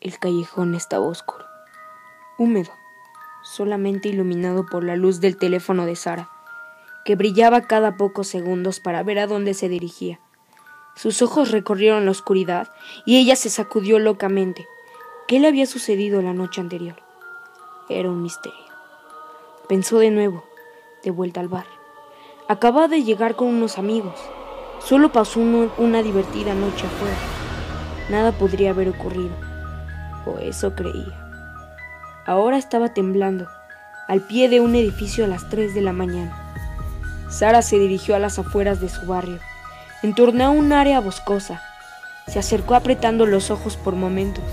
El callejón estaba oscuro, húmedo, solamente iluminado por la luz del teléfono de Sara, que brillaba cada pocos segundos para ver a dónde se dirigía. Sus ojos recorrieron la oscuridad y ella se sacudió locamente. ¿Qué le había sucedido la noche anterior? Era un misterio. Pensó de nuevo, de vuelta al bar. Acababa de llegar con unos amigos. Solo pasó una divertida noche afuera. Nada podría haber ocurrido, o eso creía. Ahora estaba temblando, al pie de un edificio a las 3 de la mañana. Sara se dirigió a las afueras de su barrio, en torno a un área boscosa. Se acercó apretando los ojos por momentos,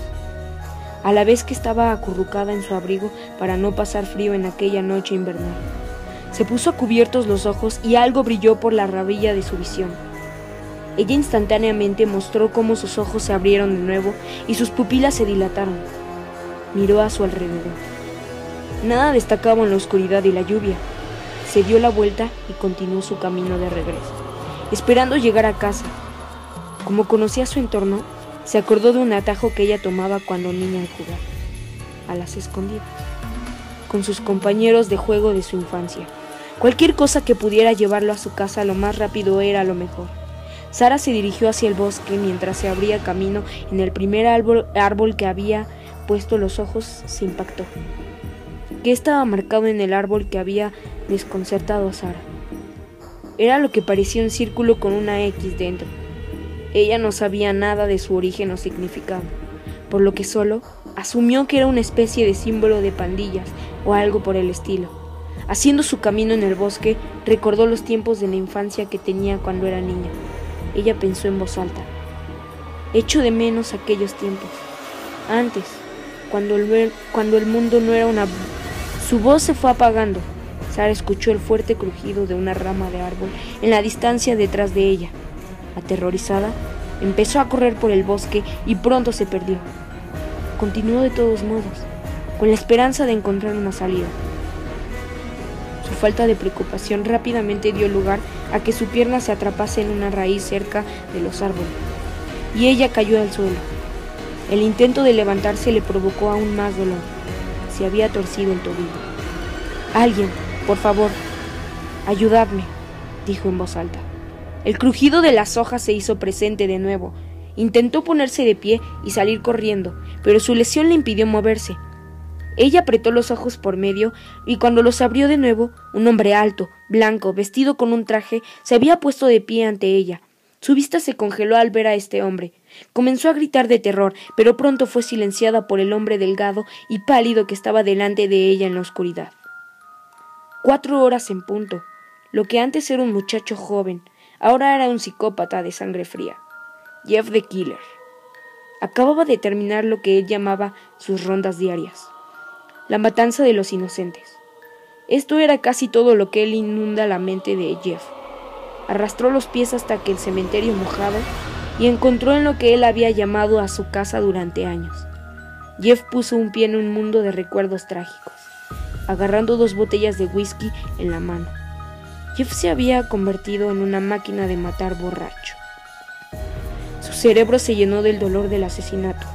a la vez que estaba acurrucada en su abrigo para no pasar frío en aquella noche invernal. Se puso a cubiertos los ojos y algo brilló por la rabilla de su visión. Ella instantáneamente mostró cómo sus ojos se abrieron de nuevo y sus pupilas se dilataron. Miró a su alrededor. Nada destacaba en la oscuridad y la lluvia. Se dio la vuelta y continuó su camino de regreso, esperando llegar a casa. Como conocía su entorno, se acordó de un atajo que ella tomaba cuando niña al jugar, a las escondidas, con sus compañeros de juego de su infancia. Cualquier cosa que pudiera llevarlo a su casa lo más rápido era lo mejor. Sara se dirigió hacia el bosque mientras se abría camino en el primer árbol que había puesto los ojos. Se impactó. ¿Qué estaba marcado en el árbol que había desconcertado a Sara? Era lo que parecía un círculo con una X dentro. Ella no sabía nada de su origen o significado, por lo que solo asumió que era una especie de símbolo de pandillas o algo por el estilo. Haciendo su camino en el bosque, recordó los tiempos de la infancia que tenía cuando era niña. Ella pensó en voz alta: echo de menos aquellos tiempos. Antes, cuando el mundo no era una... Su voz se fue apagando. Sara escuchó el fuerte crujido de una rama de árbol en la distancia detrás de ella. Aterrorizada, empezó a correr por el bosque y pronto se perdió. Continuó de todos modos, con la esperanza de encontrar una salida. Su falta de preocupación rápidamente dio lugar a que su pierna se atrapase en una raíz cerca de los árboles, y ella cayó al suelo. El intento de levantarse le provocó aún más dolor. Se había torcido el tobillo. «Alguien, por favor, ayudadme», dijo en voz alta. El crujido de las hojas se hizo presente de nuevo. Intentó ponerse de pie y salir corriendo, pero su lesión le impidió moverse. Ella apretó los ojos por medio y cuando los abrió de nuevo, un hombre alto, blanco, vestido con un traje, se había puesto de pie ante ella. Su vista se congeló al ver a este hombre. Comenzó a gritar de terror, pero pronto fue silenciada por el hombre delgado y pálido que estaba delante de ella en la oscuridad. 4 horas en punto. Lo que antes era un muchacho joven, ahora era un psicópata de sangre fría. Jeff the Killer. Acababa de terminar lo que él llamaba sus rondas diarias. La matanza de los inocentes. Esto era casi todo lo que él inunda la mente de Jeff. Arrastró los pies hasta que el cementerio mojado y encontró en lo que él había llamado a su casa durante años. Jeff puso un pie en un mundo de recuerdos trágicos, agarrando 2 botellas de whisky en la mano. Jeff se había convertido en una máquina de matar borracho. Su cerebro se llenó del dolor del asesinato.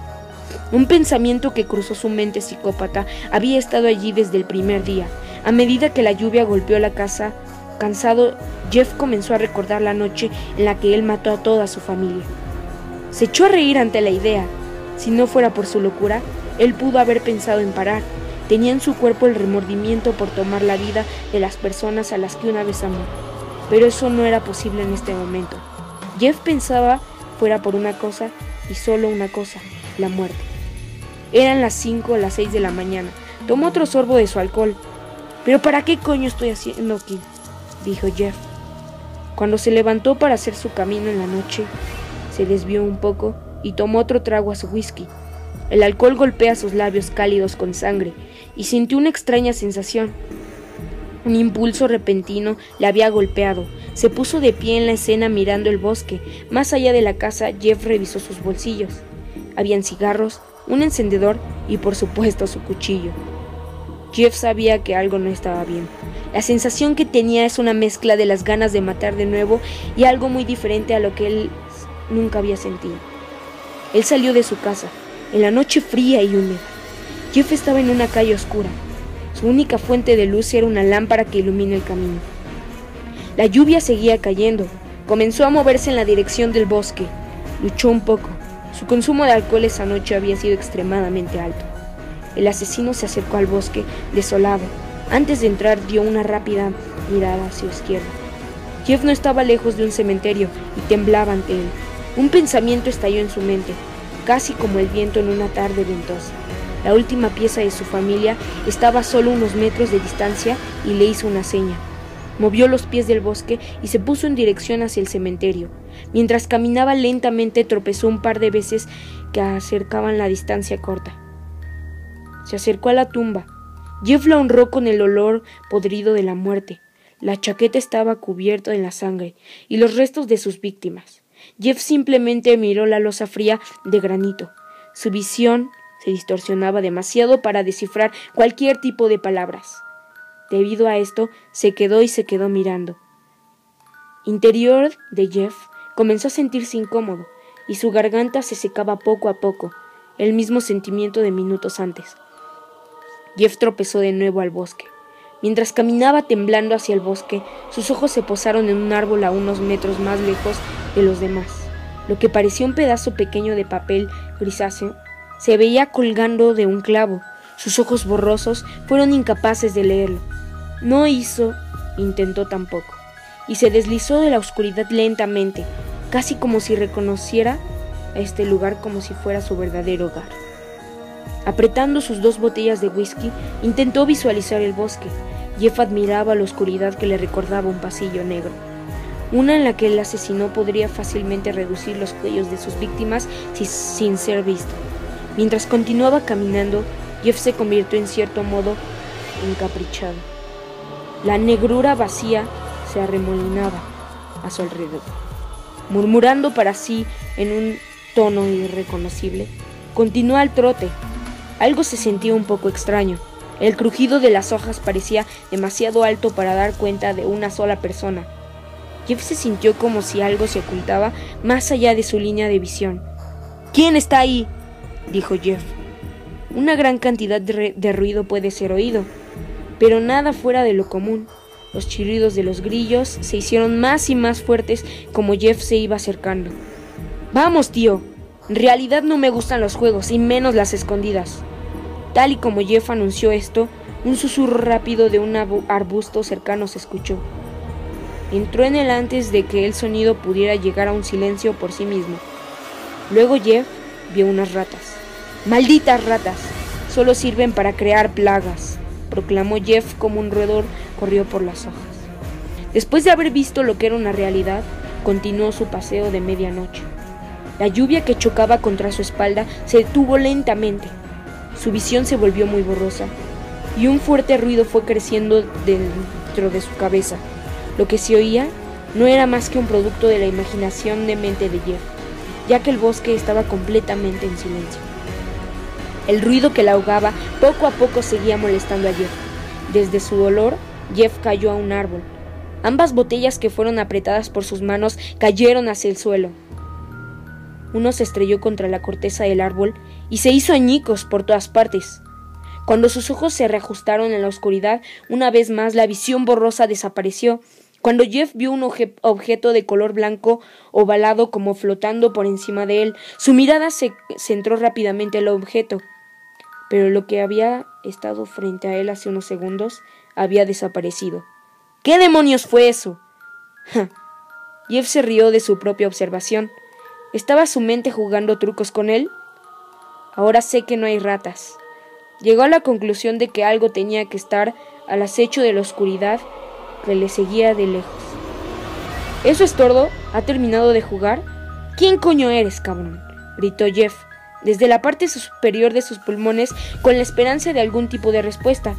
Un pensamiento que cruzó su mente psicópata había estado allí desde el primer día. A medida que la lluvia golpeó la casa, cansado, Jeff comenzó a recordar la noche en la que él mató a toda su familia. Se echó a reír ante la idea. Si no fuera por su locura, él pudo haber pensado en parar. Tenía en su cuerpo el remordimiento por tomar la vida de las personas a las que una vez amó. Pero eso no era posible en este momento. Jeff pensaba fuera por una cosa y solo una cosa: la muerte. Eran las 5 o las 6 de la mañana. Tomó otro sorbo de su alcohol. «¿Pero para qué coño estoy haciendo aquí?», dijo Jeff. Cuando se levantó para hacer su camino en la noche, se desvió un poco y tomó otro trago a su whisky. El alcohol golpea sus labios cálidos con sangre y sintió una extraña sensación. Un impulso repentino le había golpeado. Se puso de pie en la escena mirando el bosque. Más allá de la casa, Jeff revisó sus bolsillos. Habían cigarros, un encendedor y por supuesto su cuchillo. Jeff sabía que algo no estaba bien. La sensación que tenía es una mezcla de las ganas de matar de nuevo y algo muy diferente a lo que él nunca había sentido. Él salió de su casa, en la noche fría y húmeda. Jeff estaba en una calle oscura. Su única fuente de luz era una lámpara que ilumina el camino. La lluvia seguía cayendo. Comenzó a moverse en la dirección del bosque. Luchó un poco. Su consumo de alcohol esa noche había sido extremadamente alto. El asesino se acercó al bosque desolado. Antes de entrar dio una rápida mirada hacia la izquierda. Jeff no estaba lejos de un cementerio y temblaba ante él. Un pensamiento estalló en su mente, casi como el viento en una tarde ventosa. La última pieza de su familia estaba a solo unos metros de distancia y le hizo una seña. Movió los pies del bosque y se puso en dirección hacia el cementerio. Mientras caminaba lentamente tropezó un par de veces que acercaban la distancia corta. Se acercó a la tumba. Jeff la honró con el olor podrido de la muerte. La chaqueta estaba cubierta en la sangre y los restos de sus víctimas. Jeff simplemente miró la losa fría de granito. Su visión se distorsionaba demasiado para descifrar cualquier tipo de palabras. Debido a esto, se quedó mirando. Interior de Jeff comenzó a sentirse incómodo y su garganta se secaba poco a poco, el mismo sentimiento de minutos antes. Jeff tropezó de nuevo al bosque. Mientras caminaba temblando hacia el bosque, sus ojos se posaron en un árbol a unos metros más lejos de los demás. Lo que parecía un pedazo pequeño de papel grisáceo se veía colgando de un clavo. Sus ojos borrosos fueron incapaces de leerlo. No intentó tampoco, y se deslizó de la oscuridad lentamente, casi como si reconociera a este lugar como si fuera su verdadero hogar. Apretando sus 2 botellas de whisky, intentó visualizar el bosque. Jeff admiraba la oscuridad que le recordaba un pasillo negro, una en la que el asesino podría fácilmente reducir los cuellos de sus víctimas sin ser visto. Mientras continuaba caminando, Jeff se convirtió en cierto modo encaprichado. La negrura vacía se arremolinaba a su alrededor. Murmurando para sí en un tono irreconocible, continuó al trote. Algo se sentía un poco extraño. El crujido de las hojas parecía demasiado alto para dar cuenta de una sola persona. Jeff se sintió como si algo se ocultaba más allá de su línea de visión. «¿Quién está ahí?», dijo Jeff. Una gran cantidad de ruido puede ser oído, pero nada fuera de lo común. Los chirridos de los grillos se hicieron más y más fuertes como Jeff se iba acercando. «Vamos, tío. En realidad no me gustan los juegos, y menos las escondidas». Tal y como Jeff anunció esto, un susurro rápido de un arbusto cercano se escuchó. Entró en él antes de que el sonido pudiera llegar a un silencio por sí mismo. Luego Jeff vio unas ratas. «¡Malditas ratas! Solo sirven para crear plagas», proclamó Jeff como un roedor corrió por las hojas. Después de haber visto lo que era una realidad, continuó su paseo de medianoche. La lluvia que chocaba contra su espalda se detuvo lentamente. Su visión se volvió muy borrosa, y un fuerte ruido fue creciendo dentro de su cabeza. Lo que se oía no era más que un producto de la imaginación de mente de Jeff, ya que el bosque estaba completamente en silencio. El ruido que la ahogaba poco a poco seguía molestando a Jeff. Desde su dolor, Jeff cayó a un árbol. Ambas botellas que fueron apretadas por sus manos cayeron hacia el suelo. Uno se estrelló contra la corteza del árbol y se hizo añicos por todas partes. Cuando sus ojos se reajustaron en la oscuridad, una vez más la visión borrosa desapareció. Cuando Jeff vio un objeto de color blanco ovalado como flotando por encima de él, su mirada se centró rápidamente en el objeto. Pero lo que había estado frente a él hace unos segundos había desaparecido. ¿Qué demonios fue eso? Jeff se rió de su propia observación. ¿Estaba su mente jugando trucos con él? Ahora sé que no hay ratas. Llegó a la conclusión de que algo tenía que estar al acecho de la oscuridad que le seguía de lejos. ¿Eso es todo? ¿Ha terminado de jugar? ¿Quién coño eres, cabrón?, gritó Jeff desde la parte superior de sus pulmones con la esperanza de algún tipo de respuesta.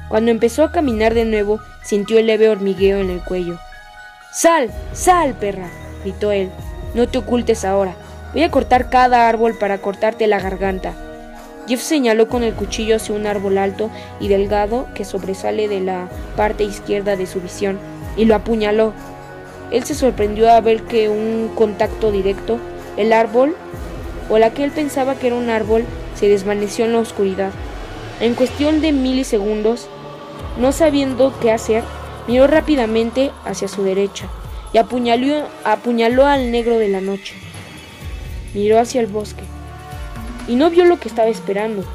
Cuando empezó a caminar de nuevo, sintió el leve hormigueo en el cuello. «¡Sal! ¡Sal, perra!», gritó él. «No te ocultes ahora. Voy a cortar cada árbol para cortarte la garganta». Jeff señaló con el cuchillo hacia un árbol alto y delgado que sobresale de la parte izquierda de su visión y lo apuñaló. Él se sorprendió a ver que un contacto directo, el árbol o la que él pensaba que era un árbol, se desvaneció en la oscuridad. En cuestión de milisegundos, no sabiendo qué hacer, miró rápidamente hacia su derecha y apuñaló al negro de la noche. Miró hacia el bosque y no vio lo que estaba esperando.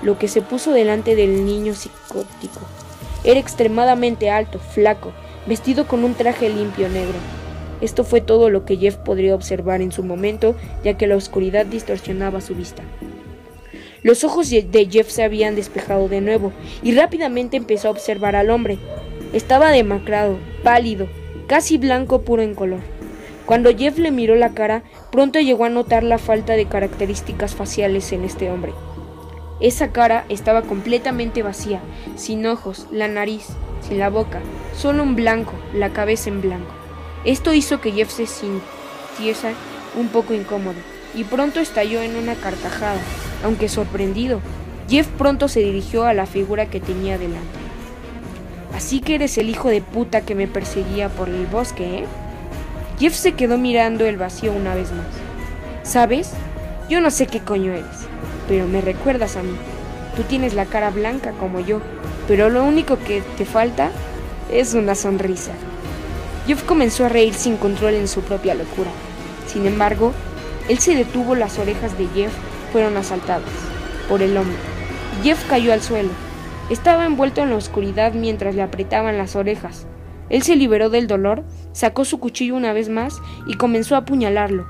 Lo que se puso delante del niño psicótico era extremadamente alto, flaco, vestido con un traje limpio negro. Esto fue todo lo que Jeff podría observar en su momento, ya que la oscuridad distorsionaba su vista. Los ojos de Jeff se habían despejado de nuevo y rápidamente empezó a observar al hombre. Estaba demacrado, pálido, casi blanco puro en color. Cuando Jeff le miró la cara, pronto llegó a notar la falta de características faciales en este hombre. Esa cara estaba completamente vacía, sin ojos, la nariz, sin la boca, solo un blanco, la cabeza en blanco. Esto hizo que Jeff se sintiese un poco incómodo y pronto estalló en una carcajada. Aunque sorprendido, Jeff pronto se dirigió a la figura que tenía delante. «Así que eres el hijo de puta que me perseguía por el bosque, ¿eh?» Jeff se quedó mirando el vacío una vez más. «¿Sabes? Yo no sé qué coño eres, pero me recuerdas a mí. Tú tienes la cara blanca como yo, pero lo único que te falta es una sonrisa». Jeff comenzó a reír sin control en su propia locura. Sin embargo, él se detuvo. Las orejas de Jeff fueron asaltadas por el hombre y Jeff cayó al suelo. Estaba envuelto en la oscuridad mientras le apretaban las orejas. Él se liberó del dolor, sacó su cuchillo una vez más y comenzó a apuñalarlo.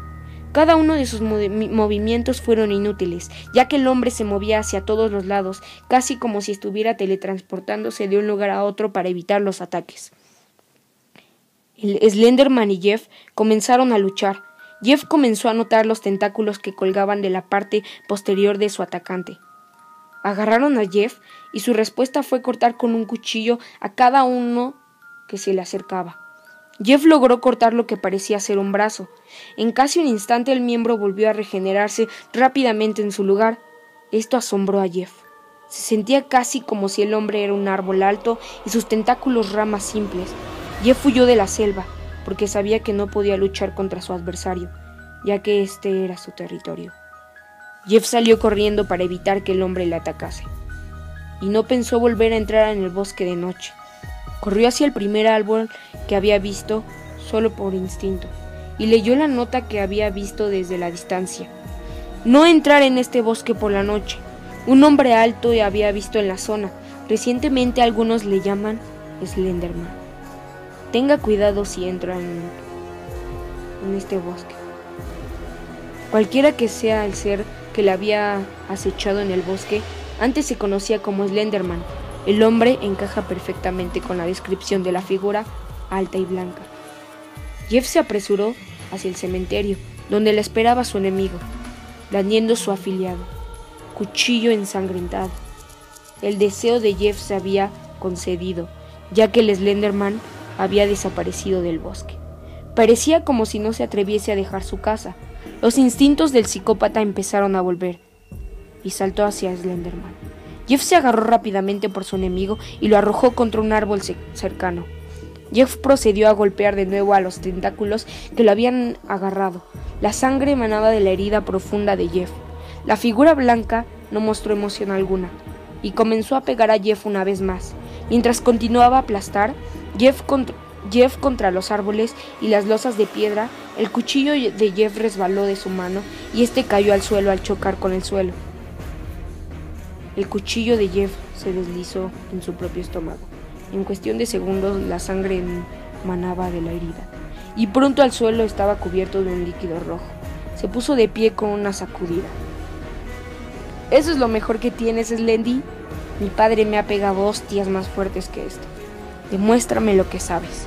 Cada uno de sus movimientos fueron inútiles, ya que el hombre se movía hacia todos los lados, casi como si estuviera teletransportándose de un lugar a otro para evitar los ataques. El Slenderman y Jeff comenzaron a luchar. Jeff comenzó a notar los tentáculos que colgaban de la parte posterior de su atacante. Agarraron a Jeff y su respuesta fue cortar con un cuchillo a cada uno que se le acercaba. Jeff logró cortar lo que parecía ser un brazo. En casi un instante el miembro volvió a regenerarse rápidamente en su lugar. Esto asombró a Jeff. Se sentía casi como si el hombre era un árbol alto y sus tentáculos ramas simples. Jeff huyó de la selva, porque sabía que no podía luchar contra su adversario, ya que este era su territorio. Jeff salió corriendo para evitar que el hombre le atacase, y no pensó volver a entrar en el bosque de noche. Corrió hacia el primer árbol que había visto, solo por instinto, y leyó la nota que había visto desde la distancia. No entrar en este bosque por la noche. Un hombre alto había visto en la zona. Recientemente algunos le llaman Slenderman. Tenga cuidado si entra en este bosque. Cualquiera que sea el ser que le había acechado en el bosque, antes se conocía como Slenderman. El hombre encaja perfectamente con la descripción de la figura alta y blanca. Jeff se apresuró hacia el cementerio, donde le esperaba su enemigo, blandiendo su afiliado, cuchillo ensangrentado. El deseo de Jeff se había concedido, ya que el Slenderman había desaparecido del bosque. Parecía como si no se atreviese a dejar su casa. Los instintos del psicópata empezaron a volver y saltó hacia Slenderman. Jeff se agarró rápidamente por su enemigo y lo arrojó contra un árbol cercano. Jeff procedió a golpear de nuevo a los tentáculos que lo habían agarrado. La sangre emanaba de la herida profunda de Jeff. La figura blanca no mostró emoción alguna y comenzó a pegar a Jeff una vez más. Mientras continuaba a aplastar Jeff contra los árboles y las losas de piedra, el cuchillo de Jeff resbaló de su mano y este cayó al suelo al chocar con el suelo. El cuchillo de Jeff se deslizó en su propio estómago. En cuestión de segundos la sangre manaba de la herida y pronto el suelo estaba cubierto de un líquido rojo. Se puso de pie con una sacudida. ¿Eso es lo mejor que tienes, Slendy? Mi padre me ha pegado hostias más fuertes que esto. Demuéstrame lo que sabes.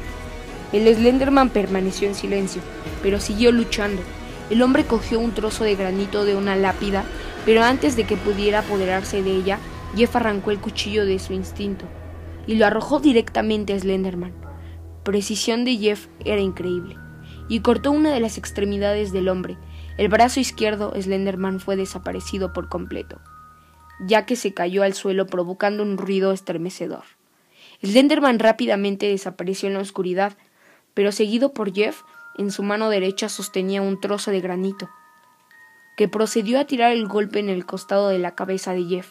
El Slenderman permaneció en silencio, pero siguió luchando. El hombre cogió un trozo de granito de una lápida, pero antes de que pudiera apoderarse de ella, Jeff arrancó el cuchillo de su instinto y lo arrojó directamente a Slenderman. Precisión de Jeff era increíble, y cortó una de las extremidades del hombre. El brazo izquierdo Slenderman fue desaparecido por completo, ya que se cayó al suelo provocando un ruido estremecedor. Slenderman rápidamente desapareció en la oscuridad, pero seguido por Jeff, en su mano derecha sostenía un trozo de granito. que procedió a tirar el golpe en el costado de la cabeza de Jeff.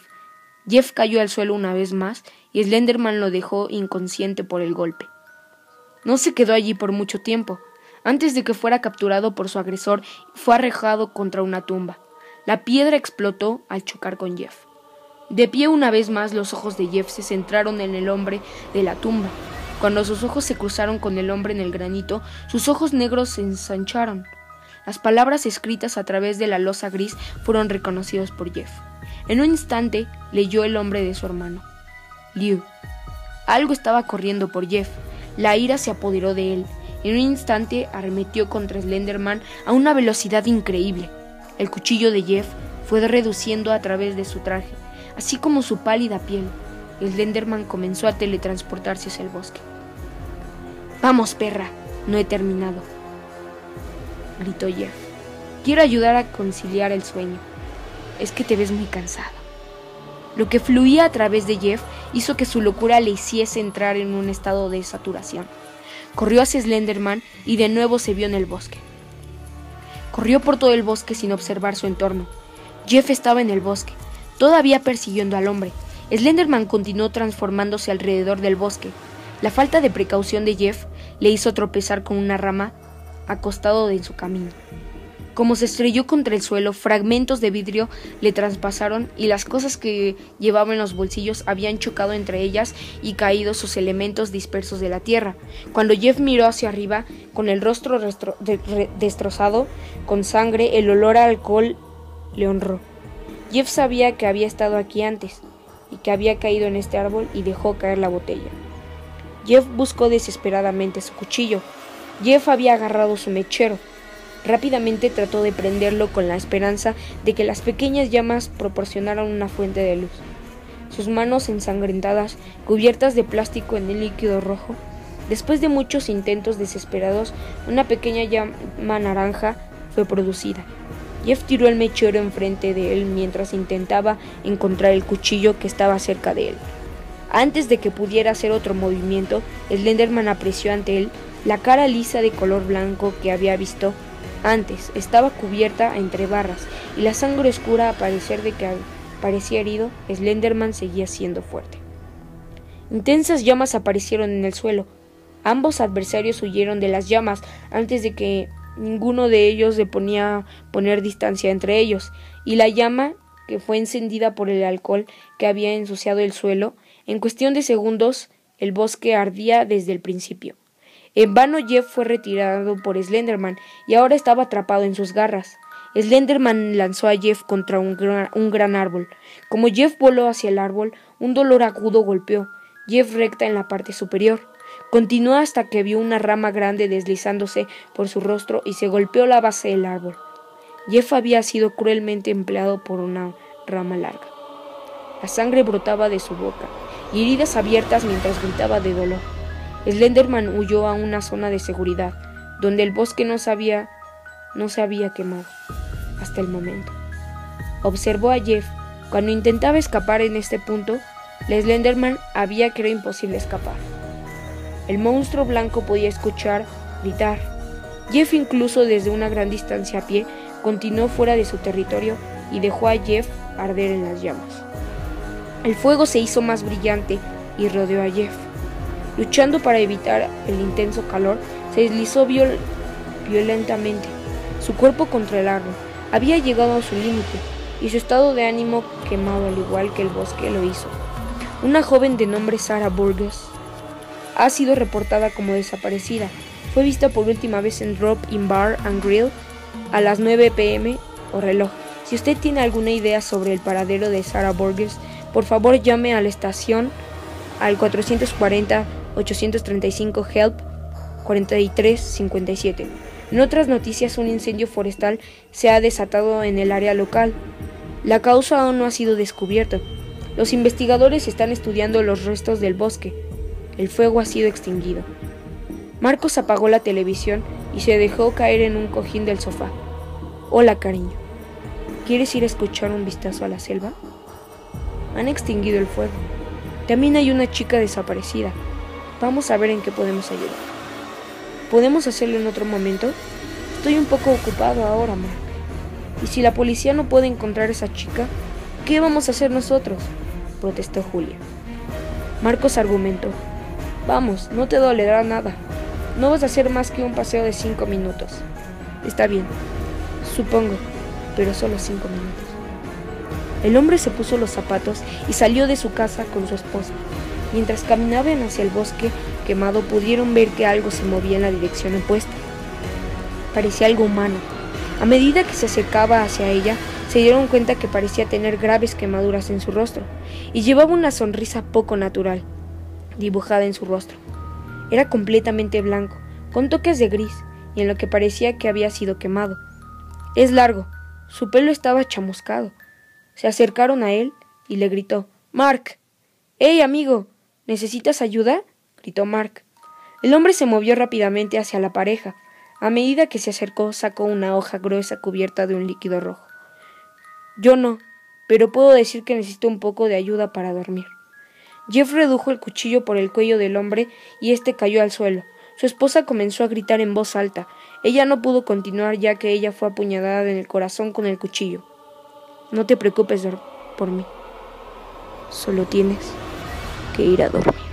Jeff cayó al suelo una vez más y Slenderman lo dejó inconsciente por el golpe. No se quedó allí por mucho tiempo. Antes de que fuera capturado por su agresor, fue arrojado contra una tumba. La piedra explotó al chocar con Jeff. De pie una vez más, los ojos de Jeff se centraron en el hombre de la tumba. Cuando sus ojos se cruzaron con el hombre en el granito, sus ojos negros se ensancharon. Las palabras escritas a través de la losa gris fueron reconocidos por Jeff. En un instante leyó el nombre de su hermano, Liu. Algo estaba corriendo por Jeff. La ira se apoderó de él. En un instante arremetió contra Slenderman a una velocidad increíble. El cuchillo de Jeff fue reduciendo a través de su traje, así como su pálida piel. Slenderman comenzó a teletransportarse hacia el bosque. «Vamos, perra, no he terminado», gritó Jeff. «Quiero ayudar a conciliar el sueño. Es que te ves muy cansado». Lo que fluía a través de Jeff hizo que su locura le hiciese entrar en un estado de saturación. Corrió hacia Slenderman y de nuevo se vio en el bosque. Corrió por todo el bosque sin observar su entorno. Jeff estaba en el bosque, todavía persiguiendo al hombre. Slenderman continuó transformándose alrededor del bosque. La falta de precaución de Jeff le hizo tropezar con una rama acostado de su camino. Como se estrelló contra el suelo, fragmentos de vidrio le traspasaron y las cosas que llevaba en los bolsillos habían chocado entre ellas y caído sus elementos dispersos de la tierra. Cuando Jeff miró hacia arriba, con el rostro destrozado, con sangre, el olor a alcohol le honró. Jeff sabía que había estado aquí antes y que había caído en este árbol y dejó caer la botella. Jeff buscó desesperadamente su cuchillo. Jeff había agarrado su mechero. Rápidamente trató de prenderlo con la esperanza de que las pequeñas llamas proporcionaran una fuente de luz. Sus manos ensangrentadas, cubiertas de plástico en el líquido rojo. Después de muchos intentos desesperados, una pequeña llama naranja fue producida. Jeff tiró el mechero enfrente de él mientras intentaba encontrar el cuchillo que estaba cerca de él. Antes de que pudiera hacer otro movimiento, Slenderman apreció ante él la cara lisa de color blanco que había visto antes. Estaba cubierta entre barras y la sangre oscura, a parecer de que parecía herido. Slenderman seguía siendo fuerte. Intensas llamas aparecieron en el suelo. Ambos adversarios huyeron de las llamas antes de que ninguno de ellos le poner distancia entre ellos, y la llama, que fue encendida por el alcohol que había ensuciado el suelo, en cuestión de segundos el bosque ardía desde el principio. En vano Jeff fue retirado por Slenderman y ahora estaba atrapado en sus garras. Slenderman lanzó a Jeff contra un gran árbol. Como Jeff voló hacia el árbol, un dolor agudo golpeó Jeff recta en la parte superior. Continuó hasta que vio una rama grande deslizándose por su rostro y se golpeó la base del árbol. Jeff había sido cruelmente empleado por una rama larga. La sangre brotaba de su boca y heridas abiertas mientras gritaba de dolor. Slenderman huyó a una zona de seguridad, donde el bosque no se había quemado hasta el momento. Observó a Jeff. Cuando intentaba escapar en este punto, Slenderman había creído imposible escapar. El monstruo blanco podía escuchar gritar. Jeff, incluso desde una gran distancia a pie, continuó fuera de su territorio y dejó a Jeff arder en las llamas. El fuego se hizo más brillante y rodeó a Jeff. Luchando para evitar el intenso calor, se deslizó violentamente su cuerpo contra el árbol. Había llegado a su límite y su estado de ánimo quemado, al igual que el bosque lo hizo. Una joven de nombre Sarah Burgess ha sido reportada como desaparecida. Fue vista por última vez en Drop-In Bar and Grill a las 9 p.m. o reloj. Si usted tiene alguna idea sobre el paradero de Sarah Burgess, por favor llame a la estación al 440-835 HELP 4357. En otras noticias, un incendio forestal se ha desatado en el área local. La causa aún no ha sido descubierta. Los investigadores están estudiando los restos del bosque. El fuego ha sido extinguido. Marcos apagó la televisión y se dejó caer en un cojín del sofá. Hola, cariño. ¿Quieres ir a escuchar un vistazo a la selva? Han extinguido el fuego. También hay una chica desaparecida. Vamos a ver en qué podemos ayudar. ¿Podemos hacerlo en otro momento? Estoy un poco ocupado ahora, Mark. ¿Y si la policía no puede encontrar a esa chica, qué vamos a hacer nosotros?, protestó Julia. Marcos argumentó: vamos, no te dolerá nada. No vas a hacer más que un paseo de 5 minutos. Está bien, supongo, pero solo 5 minutos. El hombre se puso los zapatos y salió de su casa con su esposa. Mientras caminaban hacia el bosque quemado, pudieron ver que algo se movía en la dirección opuesta. Parecía algo humano. A medida que se acercaba hacia ella, se dieron cuenta que parecía tener graves quemaduras en su rostro y llevaba una sonrisa poco natural dibujada en su rostro. Era completamente blanco, con toques de gris, y en lo que parecía que había sido quemado. Es largo, su pelo estaba chamuscado. Se acercaron a él y le gritó: «Mark». «¡Hey, amigo! ¿Necesitas ayuda?», gritó Mark. El hombre se movió rápidamente hacia la pareja. A medida que se acercó, sacó una hoja gruesa cubierta de un líquido rojo. «Yo no, pero puedo decir que necesito un poco de ayuda para dormir». Jeff redujo el cuchillo por el cuello del hombre y éste cayó al suelo. Su esposa comenzó a gritar en voz alta. Ella no pudo continuar ya que ella fue apuñalada en el corazón con el cuchillo. «No te preocupes por mí. Solo tienes que ir a dormir».